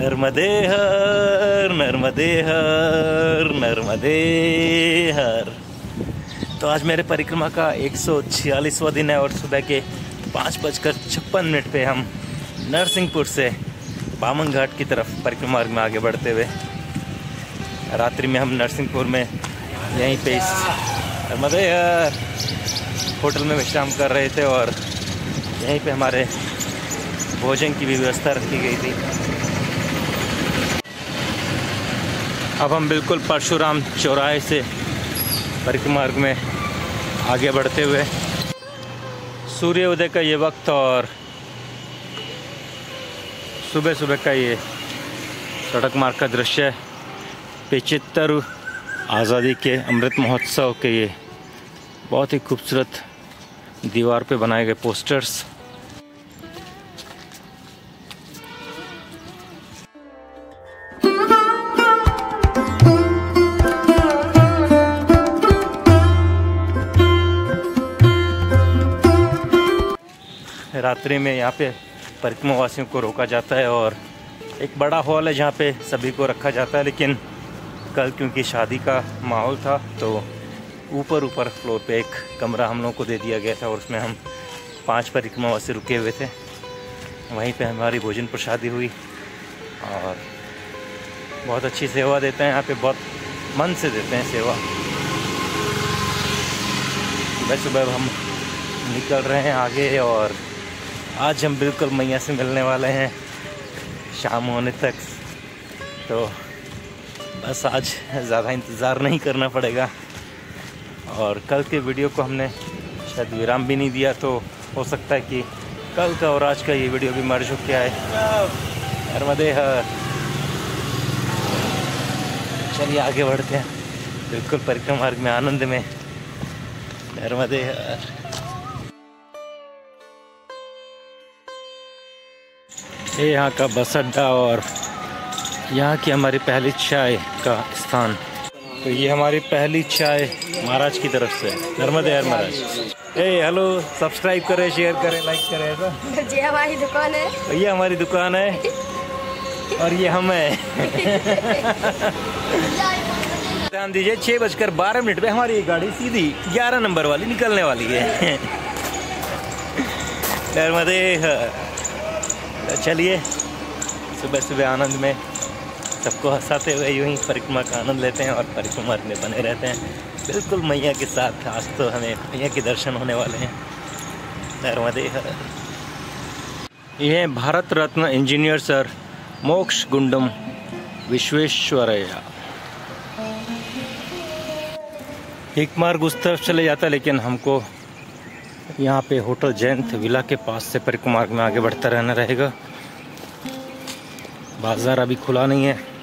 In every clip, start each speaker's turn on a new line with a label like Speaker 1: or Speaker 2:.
Speaker 1: नर्मदे हर नर्मदे हर नर्मदे हर। तो आज मेरे परिक्रमा का 146वां दिन है और सुबह के 5:56 पे हम नरसिंहपुर से बामन घाट की तरफ परिक्रमा मार्ग में आगे बढ़ते हुए, रात्रि में हम नरसिंहपुर में यहीं पे इस नर्मदे हर होटल में विश्राम कर रहे थे और यहीं पे हमारे भोजन की भी व्यवस्था रखी गई थी। अब हम बिल्कुल परशुराम चौराहे से परिक्रमा मार्ग में आगे बढ़ते हुए सूर्य उदय का ये वक्त और सुबह सुबह का ये सड़क मार्ग का दृश्य, 75 आज़ादी के अमृत महोत्सव के ये बहुत ही खूबसूरत दीवार पे बनाए गए पोस्टर्स। रात्रि में यहाँ पे परिक्रमा वासियों को रोका जाता है और एक बड़ा हॉल है जहाँ पे सभी को रखा जाता है, लेकिन कल क्योंकि शादी का माहौल था तो ऊपर फ्लोर पे एक कमरा हम लोगों को दे दिया गया था और उसमें हम 5 परिक्रमा वासी रुके हुए थे। वहीं पे हमारी भोजन प्रसादी हुई और बहुत अच्छी सेवा देते हैं यहाँ पे, बहुत मन से देते हैं सेवा। सुबह सुबह हम निकल रहे हैं आगे और आज हम बिल्कुल मैया से मिलने वाले हैं शाम होने तक, तो बस आज ज़्यादा इंतज़ार नहीं करना पड़ेगा। और कल के वीडियो को हमने शायद विराम भी नहीं दिया, तो हो सकता है कि कल का और आज का ये वीडियो भी मर्ज हो गया है। नर्मदे हर। चलिए आगे बढ़ते हैं बिल्कुल परिक्रमा मार्ग में आनंद में। नर्मदे हर। ये यहाँ का बस अड्डा और यहाँ की हमारी पहली चाय का स्थान। तो ये हमारी पहली चाय महाराज की तरफ से। नर्मदे हर महाराज। ए हेलो, सब्सक्राइब करें, शेयर करें, लाइक करें। ऐसा
Speaker 2: ये हमारी दुकान है।
Speaker 1: तो ये हमारी दुकान है और ये हम है। ध्यान दीजिए, 6:12 पे हमारी गाड़ी सीधी 11 नंबर वाली निकलने वाली है। नर्मदे हर। चलिए सुबह सुबह आनंद में सबको हंसाते हुए यूं ही परिक्रमा का आनंद लेते हैं और परिक्रमा मार्ग में बने रहते हैं बिल्कुल मैया के साथ। आज तो हमें मैया के दर्शन होने वाले हैं। नर्मदे हर। ये भारत रत्न इंजीनियर सर मोक्ष गुंडम विश्वेश्वरैया। एक मार्ग उस तरफ चले जाता है, लेकिन हमको यहाँ पे होटल जयंत विला के पास से परिक्रमा मार्ग में आगे बढ़ता रहना रहेगा। बाजार अभी खुला नहीं है।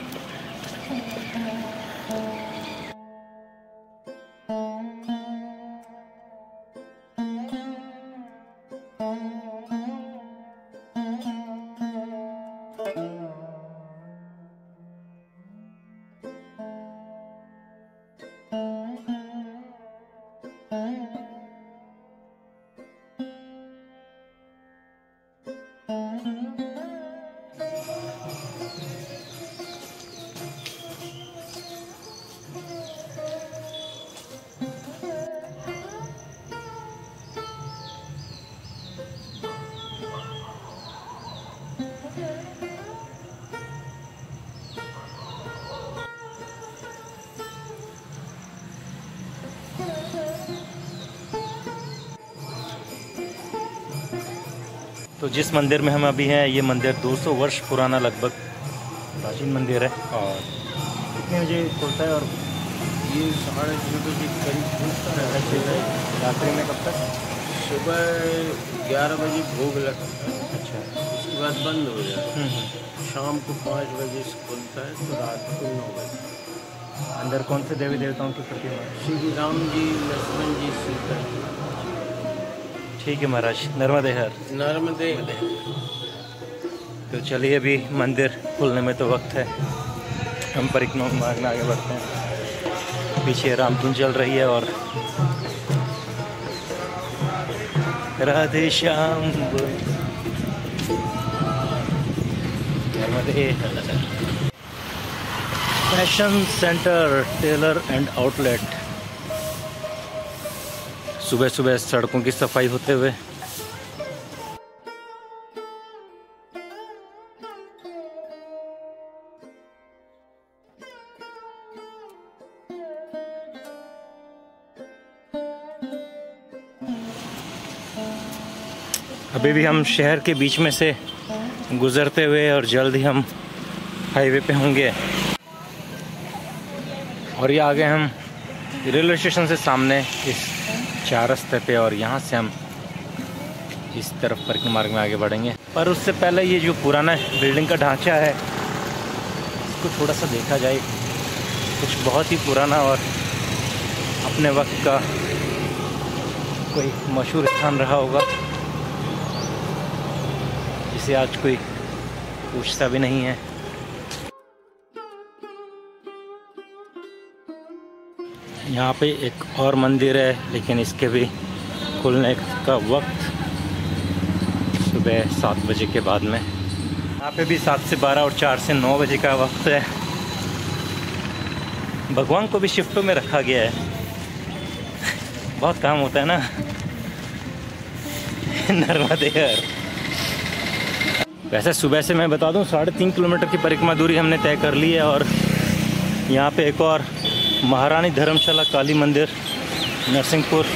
Speaker 1: तो जिस मंदिर में हम अभी हैं, ये मंदिर 200 वर्ष पुराना लगभग प्राचीन मंदिर है। और कितने बजे खुलता है? और
Speaker 3: ये 6:30 बजे करीब खुलता है।
Speaker 1: रात्रि में कब तक?
Speaker 3: सुबह 11 बजे भोग लगता है।
Speaker 1: अच्छा,
Speaker 3: उसके बाद बंद हो जाता है। शाम को 5 बजे से खुलता है तो रात को 9 बजे।
Speaker 1: अंदर कौन से देवी देवताओं की प्रतिमा?
Speaker 3: श्री राम जी, लक्ष्मण जी, सीता जी।
Speaker 1: ठीक है महाराज। नर्मदे हर।
Speaker 3: नर्मदे।
Speaker 1: तो चलिए, अभी मंदिर खुलने में तो वक्त है, हम परिक्रमा मार्ग में आगे बढ़ते हैं। पीछे रामधुन चल रही है और Radhe Shyam. Narmade Har. Fashion center tailor and outlet. सुबह सुबह सड़कों की सफाई होते हुए अभी भी हम शहर के बीच में से गुजरते हुए और जल्द ही हम हाईवे पे होंगे। और ये आ गए हम रेलवे स्टेशन से सामने इस 4 रास्ते पे, और यहाँ से हम इस तरफ पार्किंग मार्ग में आगे बढ़ेंगे। पर उससे पहले ये जो पुराना बिल्डिंग का ढांचा है इसको थोड़ा सा देखा जाए। कुछ बहुत ही पुराना और अपने वक्त का कोई मशहूर स्थान रहा होगा जिसे आज कोई पूछता भी नहीं है। यहाँ पे एक और मंदिर है, लेकिन इसके भी खुलने का वक्त सुबह 7 बजे के बाद में। यहाँ पे भी 7 से 12 और 4 से 9 बजे का वक्त है। भगवान को भी शिफ्टों में रखा गया है। बहुत काम होता है ना। नर्मदे हर। वैसे सुबह से मैं बता दूं 3.5 किलोमीटर की परिक्रमा दूरी हमने तय कर ली है। और यहाँ पे एक और महारानी धर्मशाला काली मंदिर नरसिंहपुर।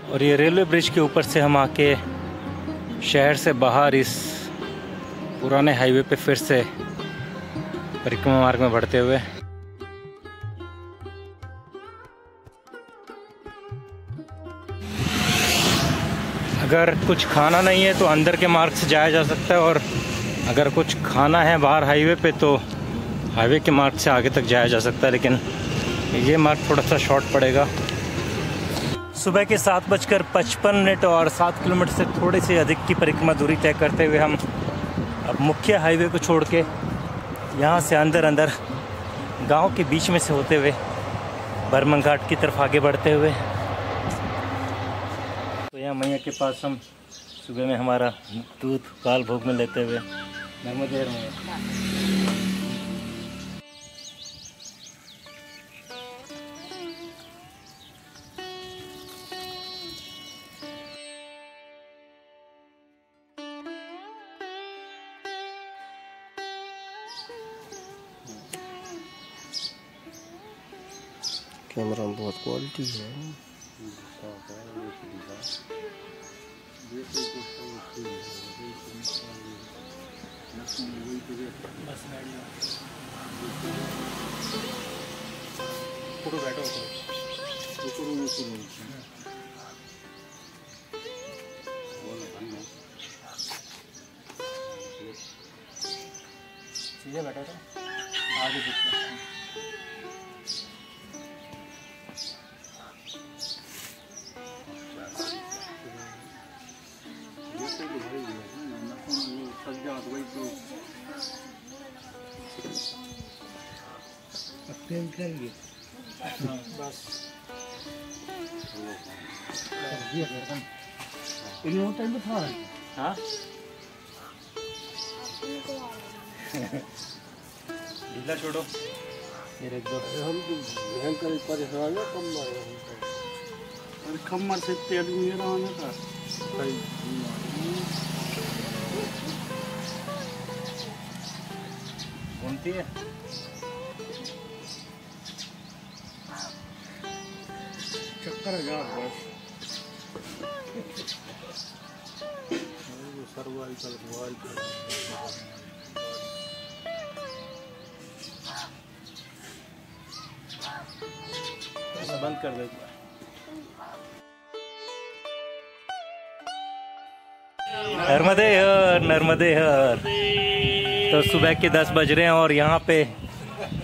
Speaker 1: और ये रेलवे ब्रिज के ऊपर से हम आके शहर से बाहर इस पुराने हाईवे पे फिर से परिक्रमा मार्ग में बढ़ते हुए। अगर कुछ खाना नहीं है तो अंदर के मार्ग से जाया जा सकता है, और अगर कुछ खाना है बाहर हाईवे पे तो हाईवे के मार्ग से आगे तक जाया जा सकता है, लेकिन ये मार्ग थोड़ा सा शॉर्ट पड़ेगा। सुबह के 7:55 और 7 किलोमीटर से थोड़ी सी अधिक की परिक्रमा दूरी तय करते हुए हम अब मुख्य हाईवे को छोड़ के यहाँ से अंदर गांव के बीच में से होते हुए बर्मन घाट की तरफ आगे बढ़ते हुए। तो यहाँ मैया के पास हम सुबह में हमारा दूध काल भोग में लेते हुए नर्मदे हर।
Speaker 3: कैमरा में बहुत क्वालिटी है।
Speaker 1: सीधे बैठा था आगे दिखता है। बस हाँ ढीला छोड़ो ये एक दो।
Speaker 3: हम भयंकर परेशान है। खम्मर से तेल नहीं रहा था।
Speaker 1: घूमती है
Speaker 3: चक्कर जा बस। सर्वाइकल
Speaker 1: मैं बंद कर देता। नर्मदे हर, नर्मदे हर। तो सुबह के 10 बज रहे हैं और यहाँ पे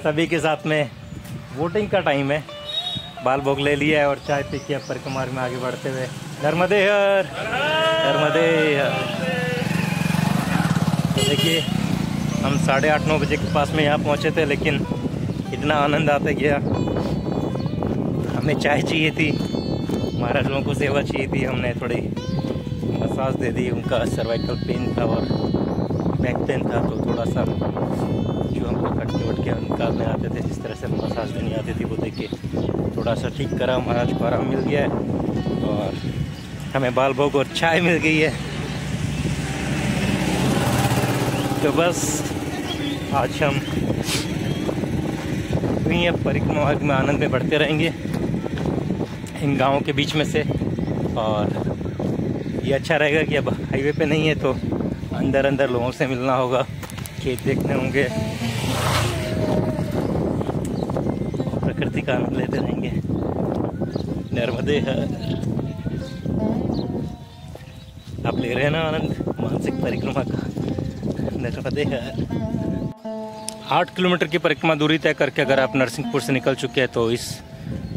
Speaker 1: सभी के साथ में वोटिंग का टाइम है। बाल भोग ले लिया है और चाय पी के परिक्रमा में आगे बढ़ते हुए नर्मदे हर, नर्मदे हर। तो देखिए हम 8:30-9 बजे के पास में यहाँ पहुँचे थे, लेकिन इतना आनंद आते गया। हमें चाय चाहिए थी, महाराज लोगों को सेवा चाहिए थी, हमने थोड़ी मसाज दे दी। उनका सर्वाइकल पेन था और बैक पेन था, तो थोड़ा सा जो हमको खटके वटके निकालने आते थे, जिस तरह से मसाज देनी आती थी, वो देख के थोड़ा सा ठीक करा। महाराज को आराम मिल गया है और हमें बाल भोग और चाय मिल गई है। तो बस आज हम यहीं परिक्रमा में आनंद में बढ़ते रहेंगे इन गाँवों के बीच में से। और ये अच्छा रहेगा कि अब हाईवे पे नहीं है, तो अंदर अंदर लोगों से मिलना होगा, खेत देखने होंगे, प्रकृति का आनंद लेते रहेंगे। नर्मदे हर। आप ले रहे हैं ना आनंद मानसिक परिक्रमा का? नर्मदे हर। 8 किलोमीटर की परिक्रमा दूरी तय करके अगर आप नरसिंहपुर से निकल चुके हैं तो इस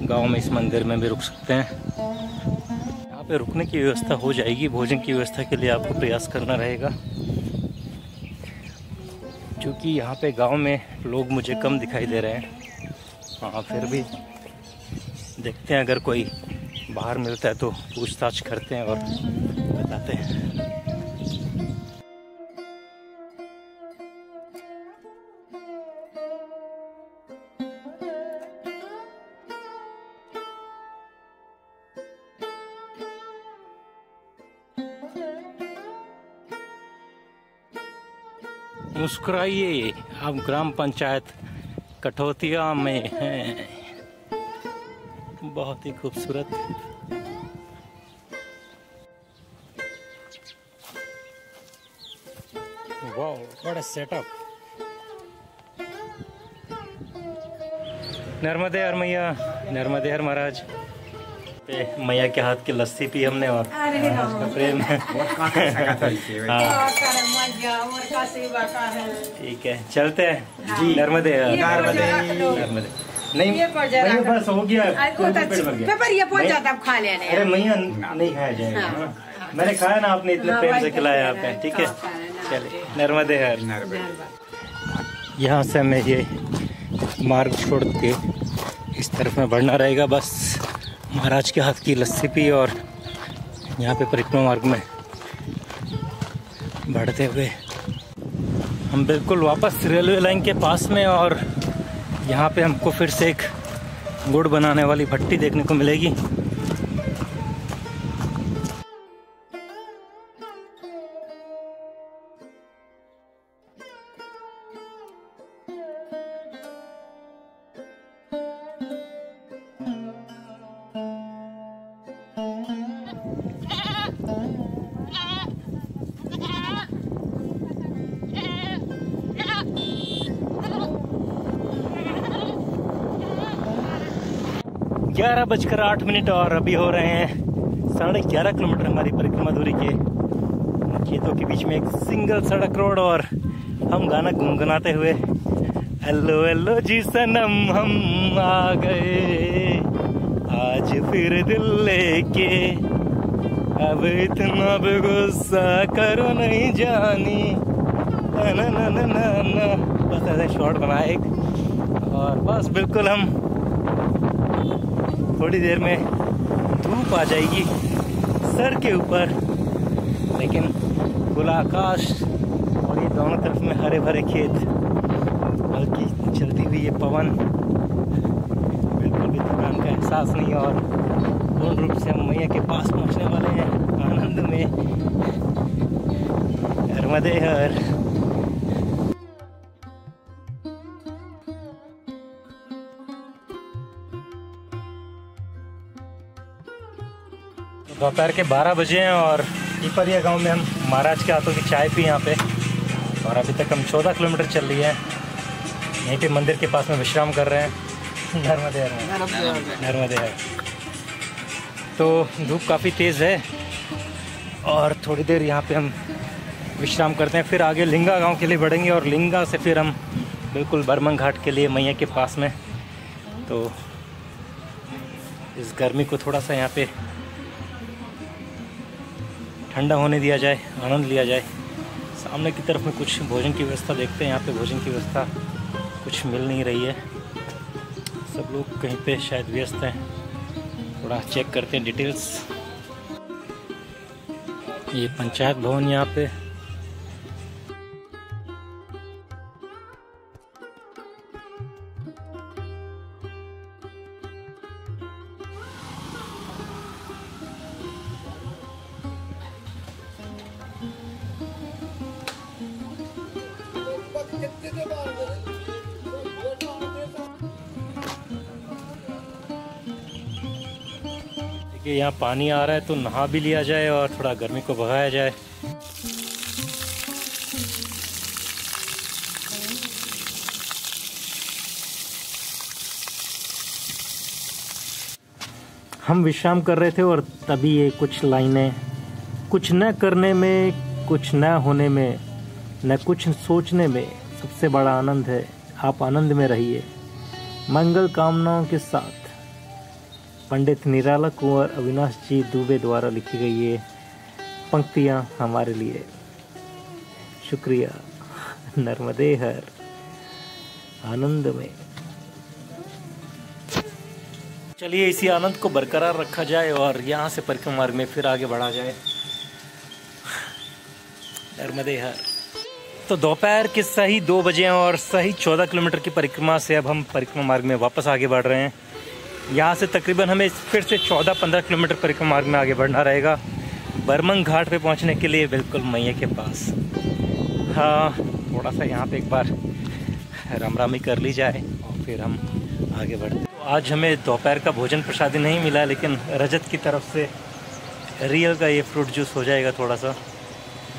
Speaker 1: गांव में, इस मंदिर में भी रुक सकते हैं। यहाँ पे रुकने की व्यवस्था हो जाएगी। भोजन की व्यवस्था के लिए आपको प्रयास करना रहेगा, क्योंकि यहाँ पे गांव में लोग मुझे कम दिखाई दे रहे हैं। हाँ, फिर भी देखते हैं, अगर कोई बाहर मिलता है तो पूछताछ करते हैं और बताते हैं। मुस्कुराइए, हम ग्राम पंचायत कठौतिया में हैं। बहुत ही खूबसूरत। Wow, what a setup. Narmade Har मैया, नर्मदे हर महाराज। मैया के हाथ की लस्सी पी हमने और प्रेम है। ठीक है, चलते हैं जी। नर्मदे नर्मदे। नहीं बस हो गया, पेपर ये पहुंच जाता है खा लेने। अरे मैया नहीं खाया जाएगा, मैंने खाया ना, आपने इतने प्रेम से खिलाया आपने। ठीक है, चलिए नर्मदे हर। यहाँ से हमें ये मार्ग छोड़ के इस तरफ में बढ़ना रहेगा। बस महाराज के हाथ की लस्सी पी और यहाँ पे परिक्रमा मार्ग में बढ़ते हुए हम बिल्कुल वापस रेलवे लाइन के पास में। और यहाँ पे हमको फिर से एक गुड़ बनाने वाली भट्टी देखने को मिलेगी। ग्यारह 11:08 और अभी हो रहे हैं 11.5 किलोमीटर हमारी परिक्रमा दूरी के। खेतों के बीच में एक सिंगल सड़क रोड और हम गाना गुनगुनाते हुए हेलो हेलो जी सनम हम आ गए आज फिर दिल लेके, अब इतना भी गुस्सा करो नहीं जानी, ना ना ना ना ना। बस ऐसे शॉट बनाए एक, और बस बिल्कुल हम थोड़ी देर में धूप आ जाएगी सर के ऊपर, लेकिन खुला आकाश और ये दोनों तरफ में हरे भरे खेत, हल्की चलती हुई ये पवन, बिल्कुल भी थकान का एहसास नहीं। और पूर्ण रूप से हम मैया के पास पहुंचने वाले हैं आनंद में। नर्मदे हर। दोपहर के 12 बजे हैं और पीपरिया गांव में हम महाराज के हाथों की चाय पी यहाँ पे। और अभी तक हम 14 किलोमीटर चल रही है। यहीं पे मंदिर के पास में विश्राम कर रहे हैं। नर्मदे हर। तो धूप काफ़ी तेज़ है और थोड़ी देर यहाँ पे हम विश्राम करते हैं, फिर आगे लिंगा गांव के लिए बढ़ेंगे और लिंगा से फिर हम बिल्कुल बरमंग घाट के लिए मैया के पास में। तो इस गर्मी को थोड़ा सा यहाँ पे ठंडा होने दिया जाए, आनंद लिया जाए। सामने की तरफ में कुछ भोजन की व्यवस्था देखते हैं। यहाँ पे भोजन की व्यवस्था कुछ मिल नहीं रही है, सब लोग कहीं पे शायद व्यस्त हैं। थोड़ा चेक करते हैं डिटेल्स। ये पंचायत भवन यहाँ पे, देखिए यहाँ पानी आ रहा है तो नहा भी लिया जाए और थोड़ा गर्मी को भगाया जाए। हम विश्राम कर रहे थे और तभी ये कुछ लाइनें, कुछ न करने में, कुछ न होने में, न कुछ सोचने में सबसे बड़ा आनंद है। आप आनंद में रहिए। मंगल कामनाओं के साथ पंडित निराला कुंवर अविनाश जी दुबे द्वारा लिखी गई ये पंक्तियाँ हमारे लिए। शुक्रिया। नर्मदे हर। आनंद में। चलिए इसी आनंद को बरकरार रखा जाए और यहाँ से परिक्रमा मार्ग में फिर आगे बढ़ा जाए। नर्मदे हर। तो दोपहर के सही 2 बजे और सही 14 किलोमीटर की परिक्रमा से अब हम परिक्रमा मार्ग में वापस आगे बढ़ रहे हैं। यहाँ से तकरीबन हमें फिर से 14-15 किलोमीटर परिक्रमा मार्ग में आगे बढ़ना रहेगा बरमंग घाट पे पहुँचने के लिए, बिल्कुल मैया के पास। हाँ, थोड़ा सा यहाँ पे एक बार रामरामी कर ली जाए और फिर हम आगे बढ़ते हैं। तो आज हमें दोपहर का भोजन प्रसादी नहीं मिला, लेकिन रजत की तरफ से रियल का ये फ्रूट जूस हो जाएगा थोड़ा सा,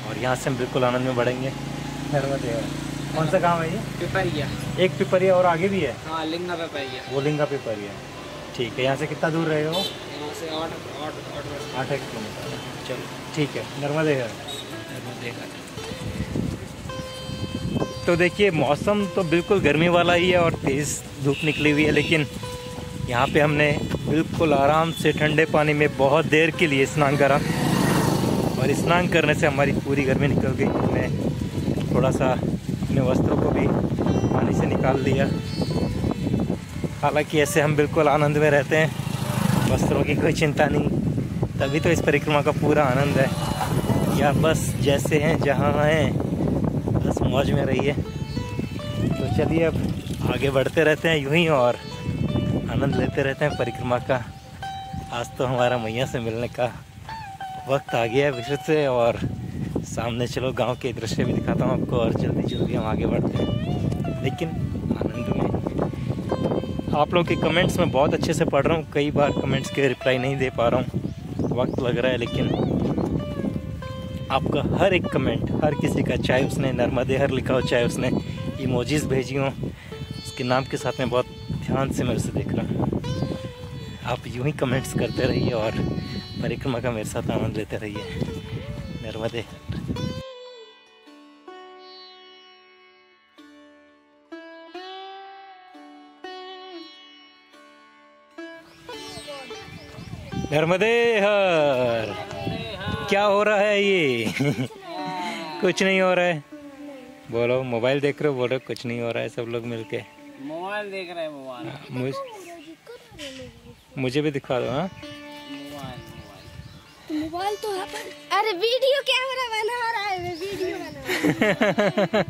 Speaker 1: और यहाँ से हम बिल्कुल आनंद में बढ़ेंगे। कौन सा गाँव है ये?
Speaker 2: पिपरिया।
Speaker 1: एक पिपरिया और आगे भी है?
Speaker 2: हाँ, लिंगा पिपरिया।
Speaker 1: वो लिंगा पिपरिया, ठीक है। यहाँ से कितना दूर रहेगा वो?
Speaker 2: यहाँ से 8
Speaker 1: किलोमीटर। चलो ठीक है। नर्मदे हर। तो देखिए मौसम तो बिल्कुल गर्मी वाला ही है और तेज़ धूप निकली हुई है, लेकिन यहाँ पे हमने बिल्कुल आराम से ठंडे पानी में बहुत देर के लिए स्नान करा और स्नान करने से हमारी पूरी गर्मी निकल गई। हमने थोड़ा सा अपने वस्त्रों को भी पानी से निकाल लिया। हालांकि ऐसे हम बिल्कुल आनंद में रहते हैं, वस्त्रों की कोई चिंता नहीं, तभी तो इस परिक्रमा का पूरा आनंद है। या बस जैसे हैं जहाँ हैं, बस मौज में रहिए। तो चलिए अब आगे बढ़ते रहते हैं यूं ही और आनंद लेते रहते हैं परिक्रमा का। आज तो हमारा मैया से मिलने का वक्त आ गया है फिर से, और सामने चलो गांव के दृश्य भी दिखाता हूँ आपको और जल्दी जल्दी हम आगे बढ़ते हैं, लेकिन आनंद में। आप लोगों के कमेंट्स में बहुत अच्छे से पढ़ रहा हूँ, कई बार कमेंट्स के रिप्लाई नहीं दे पा रहा हूँ, वक्त लग रहा है, लेकिन आपका हर एक कमेंट, हर किसी का, चाहे उसने नर्मदे हर लिखा हो, चाहे उसने इमोजीज भेजी हो, उसके नाम के साथ में बहुत ध्यान से मेरे से देख रहा हूँ। आप यूं ही कमेंट्स करते रहिए और परिक्रमा का मेरे साथ आनंद लेते रहिए। नर्मदे हर। नर्मदे हर। क्या हो रहा है ये? कुछ नहीं हो रहा है। बोलो, मोबाइल देख रहे हो? बोलो कुछ नहीं हो रहा है। सब लोग मिलके
Speaker 2: मोबाइल देख रहे हैं। मोबाइल
Speaker 1: मुझे भी दिखा दो। हाँ,
Speaker 4: मोबाइल तो है पर, अरे वीडियो कैमरा बना रहा है, वीडियो बना।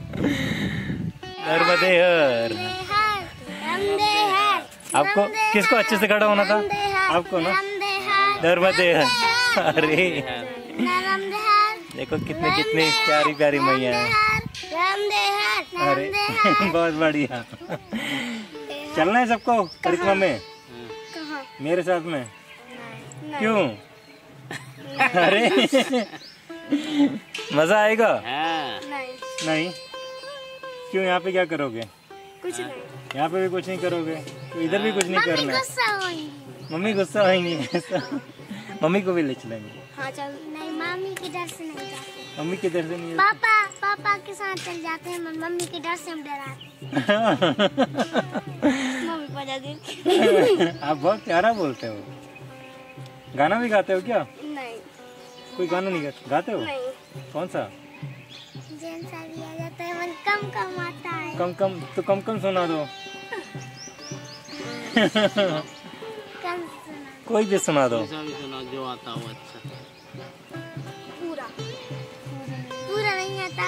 Speaker 1: नर्मदे हर। आपको किसको अच्छे से खड़ा होना था? आपको ना। नर्मदे हर। अरे देखो कितनी कितनी प्यारी प्यारी मैया है। अरे बहुत बढ़िया। चलना है सबको परिक्रमा में? मेरे साथ में? क्यों? अरे मजा आएगा?
Speaker 4: नहीं।
Speaker 1: नहीं? क्यों? यहाँ पे क्या करोगे?
Speaker 4: कुछ नहीं।
Speaker 1: यहाँ पे भी कुछ नहीं करोगे तो इधर भी कुछ नहीं
Speaker 4: मम्मी
Speaker 1: करना है।
Speaker 4: गुस्सा होंगी।
Speaker 1: मम्मी गुस्सा होंगी ऐसा। मम्मी को भी ले चलेंगे।
Speaker 4: हाँ चल, नहीं मम्मी के डर से नहीं जाते।
Speaker 1: मम्मी किधर से नहीं
Speaker 4: पापा के साथ चल जाते हैं, मम्मी के डर से हम डराते हैं। मम्मी बजा देती।
Speaker 1: आप बहुत प्यारा बोलते हो। गाना भी गाते हो क्या?
Speaker 4: नहीं
Speaker 1: कोई गाना नहीं गाते हो?
Speaker 4: नहीं,
Speaker 1: कौन सा?
Speaker 4: जैसा भी आ जाता है मन कम आता है।
Speaker 1: कम सुना दो।
Speaker 4: कम सुना।
Speaker 1: कोई भी सुना दो।
Speaker 3: ऐसा भी सुना जो आता हो अच्छा।
Speaker 4: पूरा नहीं आता।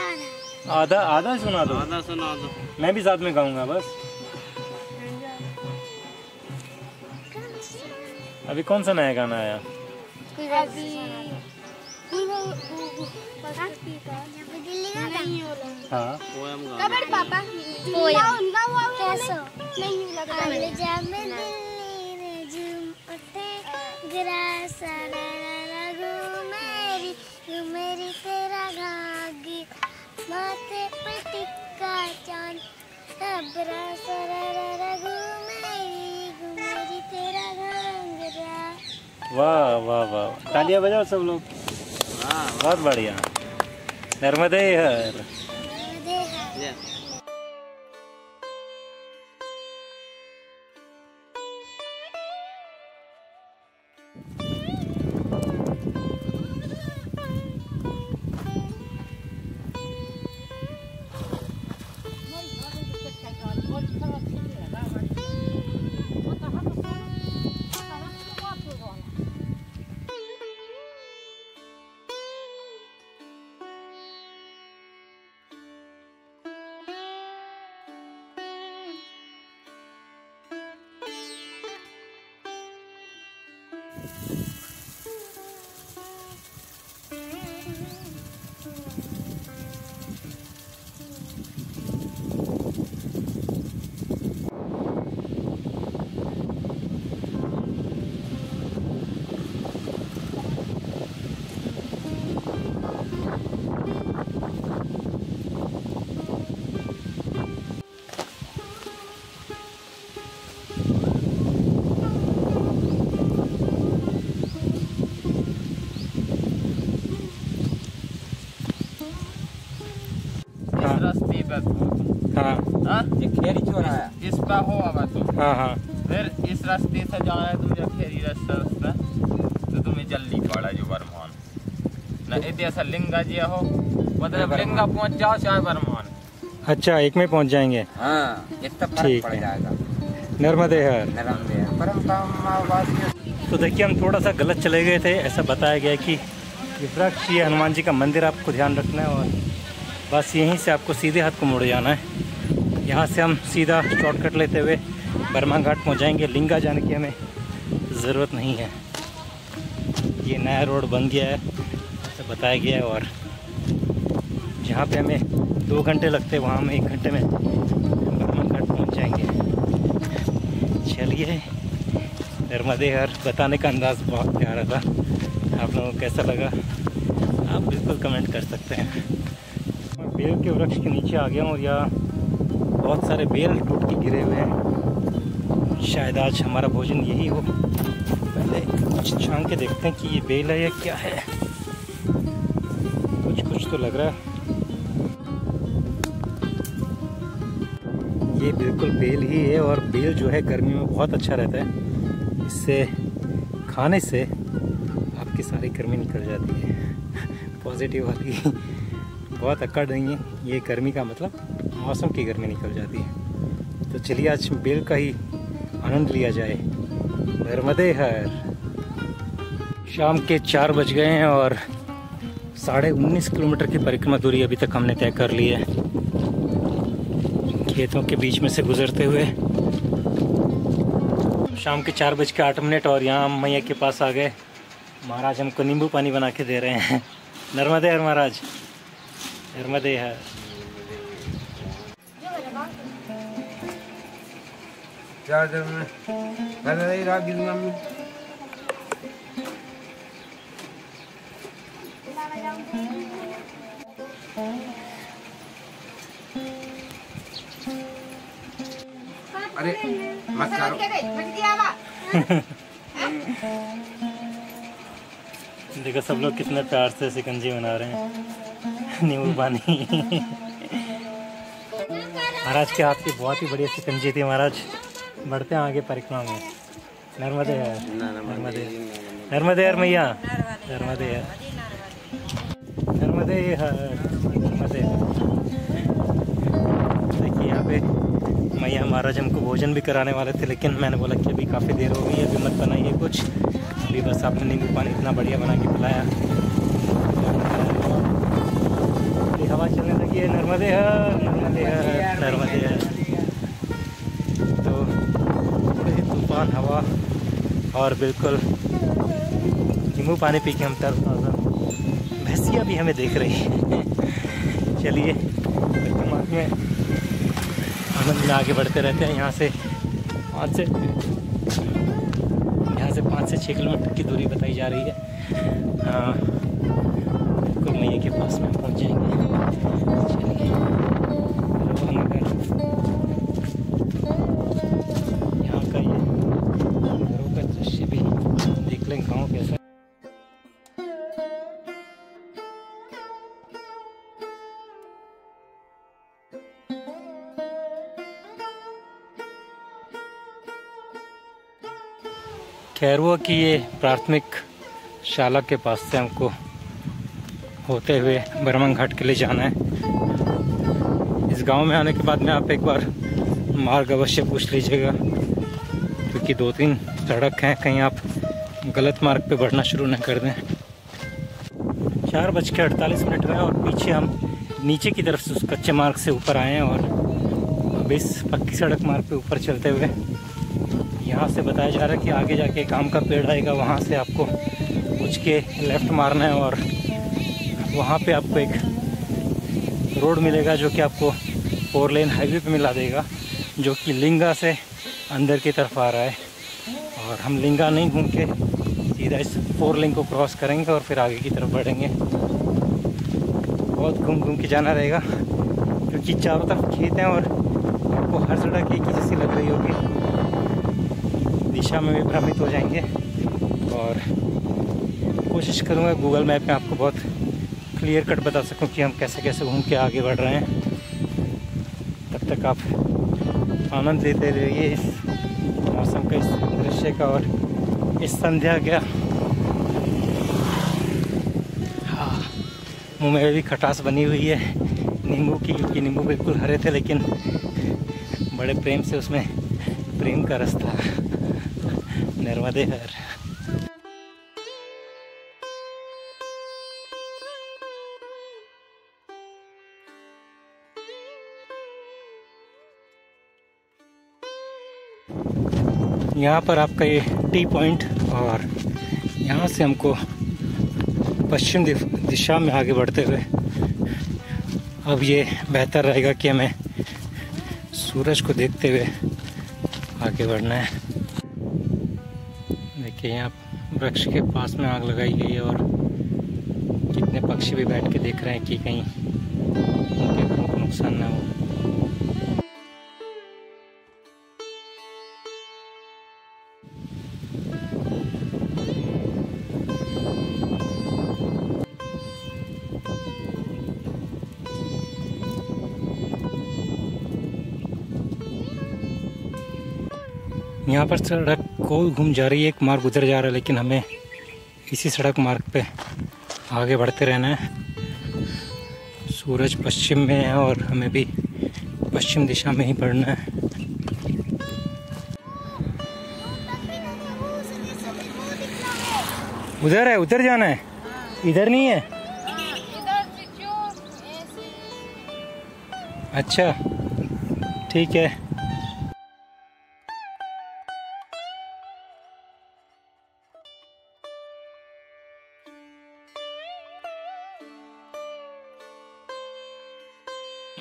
Speaker 1: आधा आधा सुना दो।
Speaker 3: आधा सुना दो।
Speaker 1: मैं भी साथ में गाऊंगा बस। अभी कौन सा नया गाना आया?
Speaker 4: अभी दिल्ली का नहीं हो रहा।
Speaker 1: हाँ
Speaker 3: पोएम गा।
Speaker 4: कबर पापा कैसा नहीं लगा जब मैं दिल्ली में झूम उठे ग्रास मेरी तेरा घागी माथे पे टिक्का चांद मेरी तेरा घाघरा।
Speaker 1: वाह वाह वाह, तालियां बजाओ सब लोग। बहुत बढ़िया। नर्मदे हर।
Speaker 3: ये रस्ते पर
Speaker 1: हाँ
Speaker 3: हाँ ये खेरी चौराहा इस पर हो आवा तो
Speaker 1: हाँ हाँ।
Speaker 3: फिर इस रास्ते से जाना है तुम जब खेरी रास्ता तो तुम्हें जल्दी पड़ा जो बरमान न इधर से लिंगा जी हो मतलब लिंगा पहुंच जाओ चाहे बरमान।
Speaker 1: अच्छा, एक में पहुंच जाएंगे।
Speaker 3: हाँ इतना फर्क
Speaker 1: ठीक
Speaker 3: पड़
Speaker 1: है।
Speaker 3: जाएगा।
Speaker 1: नर्मदे हर।
Speaker 3: नरम परम काम
Speaker 1: तो देखिए हम थोड़ा सा गलत चले गए थे। ऐसा बताया गया कि ये वृक्ष, ये हनुमान जी का मंदिर, आपको ध्यान रखना है और बस यहीं से आपको सीधे हाथ को मुड़ जाना है। यहाँ से हम सीधा शॉर्टकट लेते हुए बर्मा घाट पहुँच जाएंगे। लिंगा जाने की हमें ज़रूरत नहीं है। ये नया रोड बन गया है ऐसा बताया गया है और जहाँ पे हमें 2 घंटे लगते हैं वहाँ हम 1 घंटे में बर्मा घाट पहुँच जाएंगे। चलिए, नर्मदे हर बताने का अंदाज़ बहुत प्यारा था। आप लोगों को कैसा लगा आप बिल्कुल कमेंट कर सकते हैं। मैं बेल के वृक्ष के नीचे आ गया हूँ और यहाँ बहुत सारे बेल टूट के गिरे हुए हैं। शायद आज हमारा भोजन यही हो। पहले कुछ छान के देखते हैं कि ये बेल है या क्या है। कुछ तो लग रहा है। ये बिल्कुल बेल ही है और बेल जो है गर्मी में बहुत अच्छा रहता है। इससे खाने से आपकी सारी गर्मी निकल जाती है। पॉजिटिव वाली बहुत अकड़ नहीं है ये गर्मी का मतलब, मौसम की गर्मी निकल जाती है। तो चलिए आज बेल का ही आनंद लिया जाए। नर्मदे हर। शाम के 4 बज गए हैं और 19.5 किलोमीटर की परिक्रमा दूरी अभी तक हमने तय कर ली है खेतों के बीच में से गुजरते हुए। शाम के 4:08 और यहाँ हम मैया के पास आ गए। महाराज हमको नींबू पानी बना के दे रहे हैं। नर्मदे हर महाराज, नर्मदे हर।
Speaker 3: अरे मत करो।
Speaker 1: देखो सब लोग कितने प्यार से शिकंजी बना रहे हैं, नींबू पानी। महाराज के हाथ की बहुत ही बढ़िया शिकंजी थी। महाराज बढ़ते हैं आगे परिक्रमा में। नर्मदे यार, नर्मदे, नर्मदे यार मैया, नर्मदे यार, नर्मदे यार, नर्मदे। देखिए यहाँ पे मैया महाराज हमको भोजन भी कराने वाले थे, लेकिन मैंने बोला कि अभी काफ़ी देर हो गई है, अभी मत बनाइए कुछ, अभी बस आपने नींबू पानी इतना बढ़िया बना के पिलाया। हवा चलने लगी है, नर्मदे यार, नर्मदे यार, नर्मदे यार। तो थोड़ी सी तूफान हवा और बिल्कुल नींबू पानी पी के हम तरोताज़ा। भैंसियाँ भी हमें देख रही हैं। चलिए दिमाग में आनंद में आगे बढ़ते रहते हैं। यहाँ से 5 से 6 किलोमीटर की दूरी बताई जा रही है। हाँ, बिल्कुल मैया के पास में पहुँच जाएंगे। चलिए यहाँ का ये घरों का दृश्य भी देख लें, गाँव कैसा। खैरुआ की ये प्राथमिक शाला के पास से हमको होते हुए बर्मन घाट के लिए जाना है। इस गांव में आने के बाद में आप एक बार मार्ग अवश्य पूछ लीजिएगा, क्योंकि 2-3 सड़क हैं, कहीं आप गलत मार्ग पे बढ़ना शुरू न कर दें। 4:48 हुए और पीछे हम नीचे की तरफ से उस कच्चे मार्ग से ऊपर आए हैं और अब इस पक्की सड़क मार्ग पे ऊपर चलते हुए यहाँ से बताया जा रहा है कि आगे जाके एक आम का पेड़ आएगा, वहाँ से आपको उठ के लेफ़्ट मारना है और वहाँ पे आपको एक रोड मिलेगा जो कि आपको 4 लेन हाईवे पे मिला देगा, जो कि लिंगा से अंदर की तरफ आ रहा है। और हम लिंगा नहीं घूम के सीधा इस 4 लेन को क्रॉस करेंगे और फिर आगे की तरफ बढ़ेंगे। बहुत घूम के जाना रहेगा, क्योंकि चारों तरफ खेत हैं और आपको हर सड़क एक ही जैसी लग रही होगी, दिशा में भी भ्रमित हो जाएंगे। और कोशिश करूँगा गूगल मैप में आपको बहुत क्लियर कट बता सकूं कि हम कैसे कैसे घूम के आगे बढ़ रहे हैं। तब तक आप आनंद लेते रहिए इस मौसम का, इस दृश्य का और इस संध्या का। हाँ, मुँह में भी खटास बनी हुई है नींबू की, क्योंकि नींबू बिल्कुल हरे थे लेकिन बड़े प्रेम से उसमें प्रेम का रस था। नर्मदे हर। यहाँ पर आपका ये टी पॉइंट और यहाँ से हमको पश्चिम दिशा में आगे बढ़ते हुए अब ये बेहतर रहेगा कि हमें सूरज को देखते हुए आगे बढ़ना है। देखिए यहाँ वृक्ष के पास में आग लगाई गई है और कितने पक्षी भी बैठ के देख रहे हैं कि कहीं उनके घरों को नुकसान ना हो। यहाँ पर सड़क गोल घूम जा रही है, एक मार्ग उधर जा रहा है, लेकिन हमें इसी सड़क मार्ग पे आगे बढ़ते रहना है। सूरज पश्चिम में है और हमें भी पश्चिम दिशा में ही बढ़ना है। उधर है, उधर जाना है, इधर नहीं है। अच्छा ठीक है।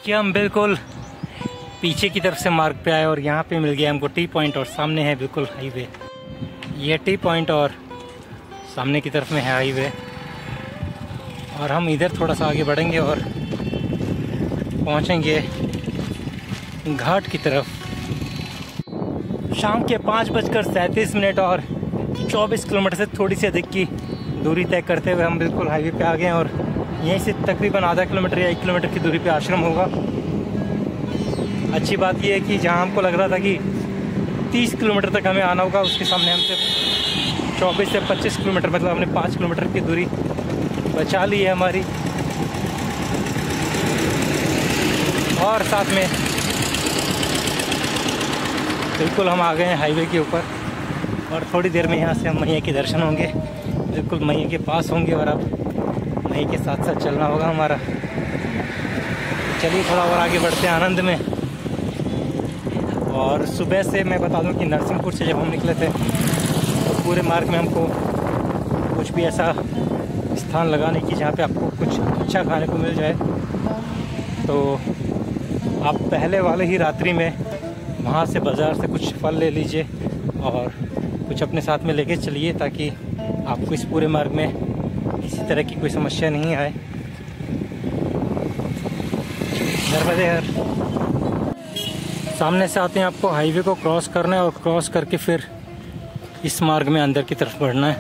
Speaker 1: कि हम बिल्कुल पीछे की तरफ से मार्ग पे आए और यहाँ पे मिल गया हमको टी पॉइंट और सामने है बिल्कुल हाईवे। ये टी पॉइंट और सामने की तरफ में है हाईवे और हम इधर थोड़ा सा आगे बढ़ेंगे और पहुँचेंगे घाट की तरफ। शाम के 5:37 और 24 किलोमीटर से थोड़ी सी अधिक की दूरी तय करते हुए हम बिल्कुल हाईवे पे आ गए हैं और यहीं से तकरीबन आधा किलोमीटर या 1 किलोमीटर की दूरी पे आश्रम होगा। अच्छी बात यह है कि जहां हमको लग रहा था कि 30 किलोमीटर तक हमें आना होगा, उसके सामने हमसे 24 से 25 किलोमीटर, मतलब हमने 5 किलोमीटर की दूरी बचा ली है हमारी। और साथ में बिल्कुल हम आ गए हैं हाईवे के ऊपर और थोड़ी देर में यहाँ से हम मैया के दर्शन होंगे, बिल्कुल मैया के पास होंगे और अब मैया के साथ साथ चलना होगा हमारा। चलिए थोड़ा और आगे बढ़ते हैं आनंद में। और सुबह से मैं बता दूं कि नरसिंहपुर से जब हम निकले थे तो पूरे मार्ग में हमको कुछ भी ऐसा स्थान लगा नहीं कि जहाँ पे आपको कुछ अच्छा खाने को मिल जाए, तो आप पहले वाले ही रात्रि में वहाँ से बाज़ार से कुछ फल ले लीजिए और कुछ अपने साथ में लेके चलिए ताकि आपको इस पूरे मार्ग में किसी तरह की कोई समस्या नहीं आए। नर्मदे हर। सामने से आते हैं, आपको हाईवे को क्रॉस करना है और क्रॉस करके फिर इस मार्ग में अंदर की तरफ बढ़ना है।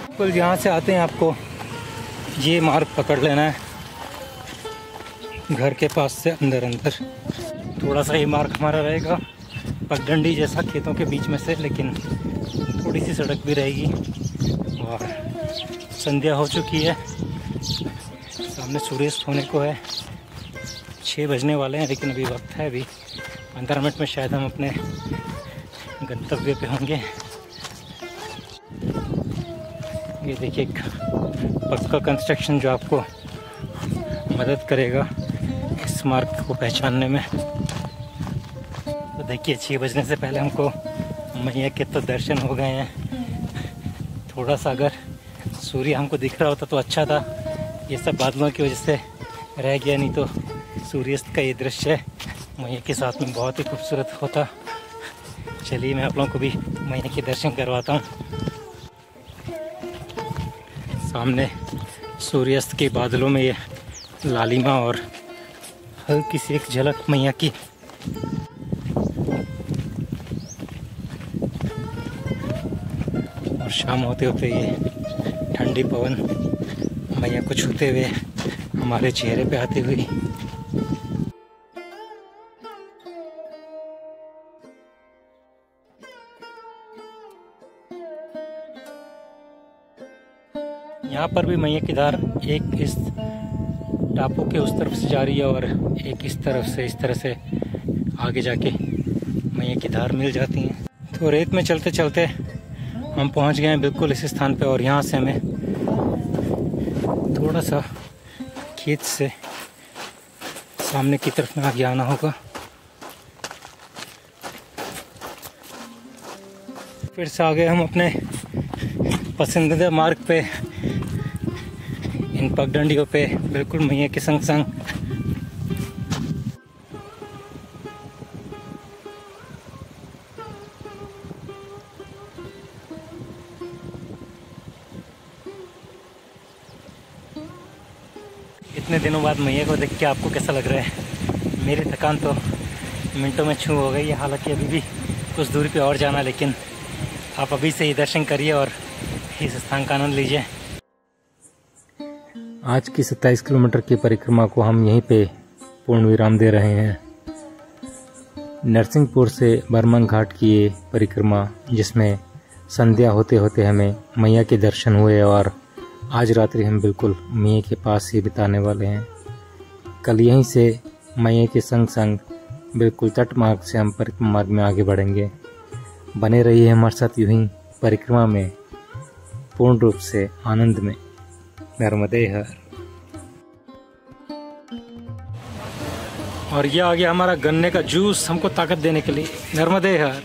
Speaker 1: बिल्कुल यहाँ से आते हैं आपको ये मार्ग पकड़ लेना है, घर के पास से अंदर थोड़ा सा ये मार्ग हमारा रहेगा पगडंडी जैसा खेतों के बीच में से, लेकिन थोड़ी सी सड़क भी रहेगी। और संध्या हो चुकी है, सामने सूर्यास्त होने को है, 6 बजने वाले हैं, लेकिन अभी वक्त है, अभी 15 मिनट में शायद हम अपने गंतव्य पे होंगे। ये देखिए एक पक्का कंस्ट्रक्शन जो आपको मदद करेगा इस मार्ग को पहचानने में। तो देखिए 6 बजने से पहले हमको मैया के तो दर्शन हो गए हैं। थोड़ा सा अगर सूर्य हमको दिख रहा होता तो अच्छा था, ये सब बादलों की वजह से रह गया, नहीं तो सूर्यास्त का ये दृश्य मैया के साथ में बहुत ही खूबसूरत होता। चलिए मैं आप लोगों को भी मैया के दर्शन करवाता हूँ। सामने सूर्यास्त के बादलों में ये लालिमा और हल्की सी एक झलक मैया की। और शाम होते होते ये ठंडी पवन मैया को छूते हुए हमारे चेहरे पे आती हुई। यहाँ पर भी मैया की धार एक इस टापू के उस तरफ से जा रही है और एक इस तरफ से, इस तरह से आगे जाके मैया की धार मिल जाती हैं। तो रेत में चलते चलते हम पहुँच गए हैं बिल्कुल इस स्थान पे और यहाँ से हमें थोड़ा सा खेत से सामने की तरफ में आगे आना होगा। फिर से आ गए हम अपने पसंदीदा मार्ग पे, इन पगडंडियों पे बिल्कुल मैया के संग संग। इतने दिनों बाद मैया को देख के आपको कैसा लग रहा है? मेरी थकान तो मिनटों में छू हो गई है। हालांकि अभी भी कुछ दूरी पे और जाना, लेकिन आप अभी से ही दर्शन करिए और इस स्थान का आनंद लीजिए। आज की 27 किलोमीटर की परिक्रमा को हम यहीं पे पूर्ण विराम दे रहे हैं। नरसिंहपुर से बर्मन घाट की ये परिक्रमा, जिसमें संध्या होते होते हमें मैया के दर्शन हुए और आज रात्रि हम बिल्कुल मैया के पास ही बिताने वाले हैं। कल यहीं से मैया के संग संग बिल्कुल तट मार्ग से हम परिक्रमा मार्ग में आगे बढ़ेंगे। बने रहिए हमारे साथ यूं ही परिक्रमा में पूर्ण रूप से आनंद में। नर्मदे हर। और ये आ गया हमारा गन्ने का जूस हमको ताकत देने के लिए। नर्मदे हर।